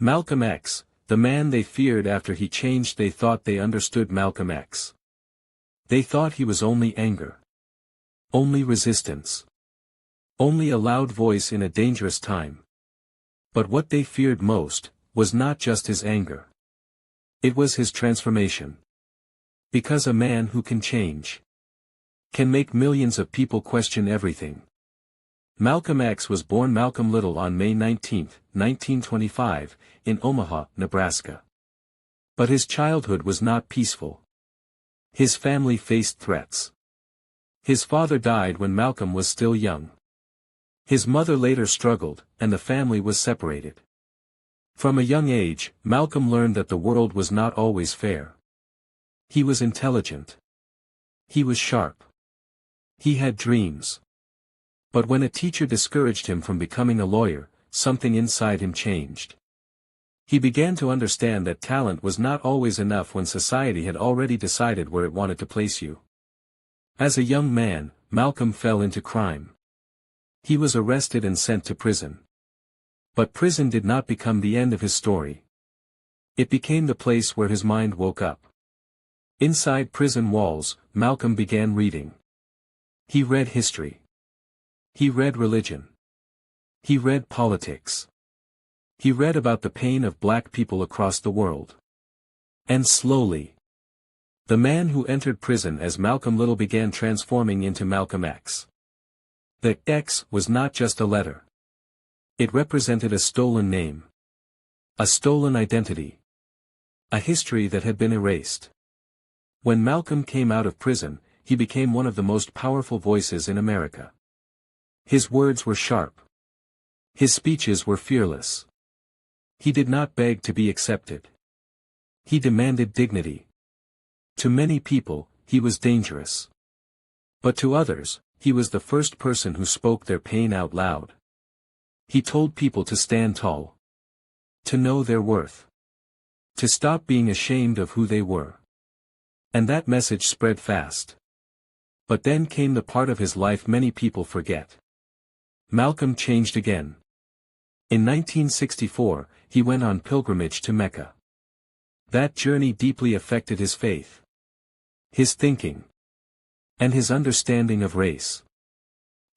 Malcolm X, the man they feared. After he changed, they thought they understood Malcolm X. They thought he was only anger. Only resistance. Only a loud voice in a dangerous time. But what they feared most was not just his anger. It was his transformation. Because a man who can change can make millions of people question everything. Malcolm X was born Malcolm Little on May 19, 1925, in Omaha, Nebraska. But his childhood was not peaceful. His family faced threats. His father died when Malcolm was still young. His mother later struggled, and the family was separated. From a young age, Malcolm learned that the world was not always fair. He was intelligent. He was sharp. He had dreams. But when a teacher discouraged him from becoming a lawyer, something inside him changed. He began to understand that talent was not always enough when society had already decided where it wanted to place you. As a young man, Malcolm fell into crime. He was arrested and sent to prison. But prison did not become the end of his story. It became the place where his mind woke up. Inside prison walls, Malcolm began reading. He read history. He read religion. He read politics. He read about the pain of black people across the world. And slowly, the man who entered prison as Malcolm Little began transforming into Malcolm X. The X was not just a letter. It represented a stolen name. A stolen identity. A history that had been erased. When Malcolm came out of prison, he became one of the most powerful voices in America. His words were sharp. His speeches were fearless. He did not beg to be accepted. He demanded dignity. To many people, he was dangerous. But to others, he was the first person who spoke their pain out loud. He told people to stand tall. To know their worth. To stop being ashamed of who they were. And that message spread fast. But then came the part of his life many people forget. Malcolm changed again. In 1964, he went on pilgrimage to Mecca. That journey deeply affected his faith. His thinking. And his understanding of race.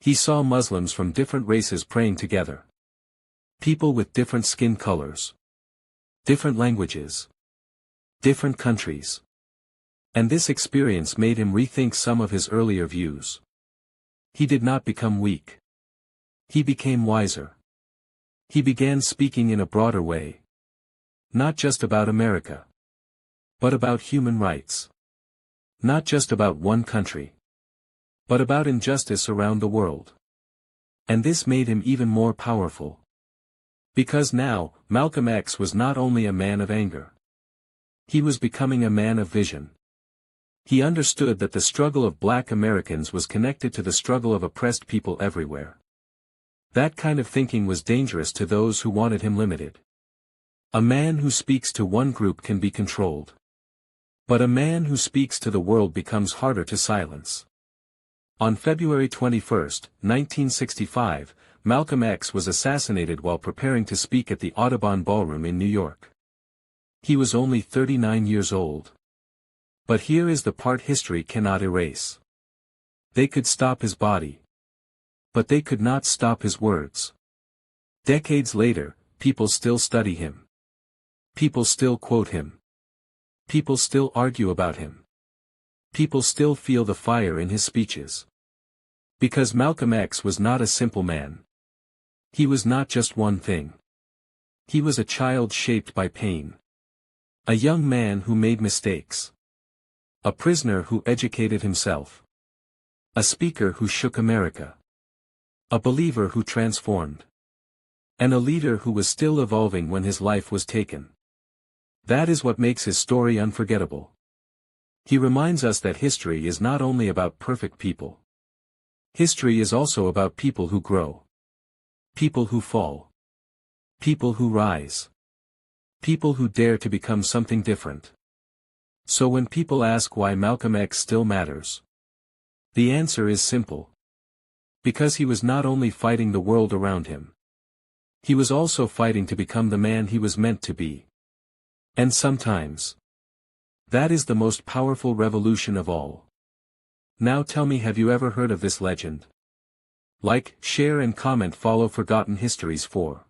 He saw Muslims from different races praying together. People with different skin colors. Different languages. Different countries. And this experience made him rethink some of his earlier views. He did not become weak. He became wiser. He began speaking in a broader way. Not just about America. But about human rights. Not just about one country. But about injustice around the world. And this made him even more powerful. Because now, Malcolm X was not only a man of anger. He was becoming a man of vision. He understood that the struggle of black Americans was connected to the struggle of oppressed people everywhere. That kind of thinking was dangerous to those who wanted him limited. A man who speaks to one group can be controlled. But a man who speaks to the world becomes harder to silence. On February 21, 1965, Malcolm X was assassinated while preparing to speak at the Audubon Ballroom in New York. He was only 39 years old. But here is the part history cannot erase. They could stop his body. But they could not stop his words. Decades later, people still study him. People still quote him. People still argue about him. People still feel the fire in his speeches. Because Malcolm X was not a simple man. He was not just one thing. He was a child shaped by pain. A young man who made mistakes. A prisoner who educated himself. A speaker who shook America. A believer who transformed. And a leader who was still evolving when his life was taken. That is what makes his story unforgettable. He reminds us that history is not only about perfect people. History is also about people who grow. People who fall. People who rise. People who dare to become something different. So when people ask why Malcolm X still matters, the answer is simple. Because he was not only fighting the world around him. He was also fighting to become the man he was meant to be. And sometimes, that is the most powerful revolution of all. Now tell me, have you ever heard of this legend? Like, share and comment. Follow Forgotten Histories for